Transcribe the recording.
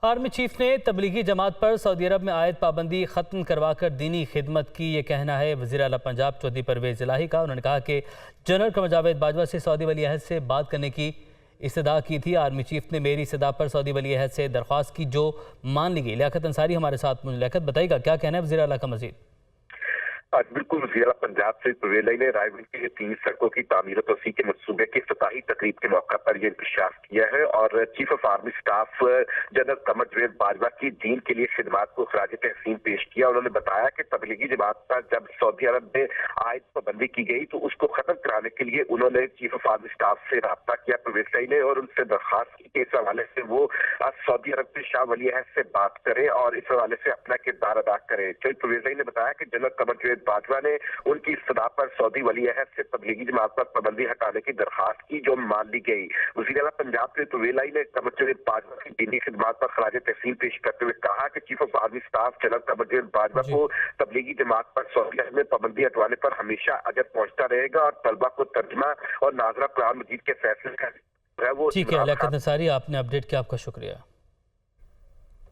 Army chief نے تبلیغی جماعت پر سعودی عرب میں عائد پابندی ختم کروا کر دینی خدمت کی، یہ کہنا ہے وزیر اعلیٰ پنجاب چودھری پرویز الہی کا۔ انہوں نے کہا کہ جنرل قمر جاوید باجوہ سے سعودی ولی عہد سے بات کرنے کی استدعا کی تھی۔ آرمی چیف نے میری استدعا پر سعودی ولی عہد سے درخواست کی جو مان لی گئی۔ لیاقت انصاری ہمارے ساتھ موجود۔ لیاقت بتائیے گا کیا کہنا ہے وزیر اعلیٰ کا مزید؟ بالکل، وزیر اعلیٰ پنجاب سے پرویز الہی نے رائے بریلی کے 3 سڑکوں کی تعمیر و توسیع کے منصوبے کی افتتاحی تقریب کے موقع پر یہ انکشاف کیا ہے اور chief of army staff general Qamar Javed Bajwa کی دین کے لیے خدمات کو خراج تحسین پیش کیا۔ انہوں نے بتایا کہ تبلیغی جماعت پر جب سعودی عرب میں عائد پابندی کی گئی تو اس کو ختم کرانے کے لیے انہوں نے چیف آف آرمی سٹاف سے رابطہ کیا پرویز الہی نے، اور ان سے درخواست کی کہ اس حوالے سے وہ سعودی عرب کے شاہ ولی عہد سے بات کریں اور اس حوالے سے اپنا کردار ادا کریں۔ پرویز الہی نے بتایا کہ جنرل قمر جاوید باجوہ نے ان کی استدعا پر سعودی ولی عہد سے تبلیغی جماعت پر پابندی ہٹانے کی درخواست کی جو مان لی گئی۔ وزیر اعلیٰ پنجاب کے پرویز الہی نے قمر جاوید باجوہ کی دینی خدمات پر خراج تحسین پیش کرتے ہوئے کہا کہ chief of army staff general Qamar Javed Bajwa کو تبلیغی جماعت پر سعودی عرب میں پابندی ہٹوانے پر ہمیشہ اجر پہنچتا رہے گا اور طلبہ کو ترجمہ اور ناظرہ قرآن مجید کے فیصلے کا ٹھیک ہے لیاقت انصاری، آپ نے اپڈیٹ کیا، آپ کا شکریہ۔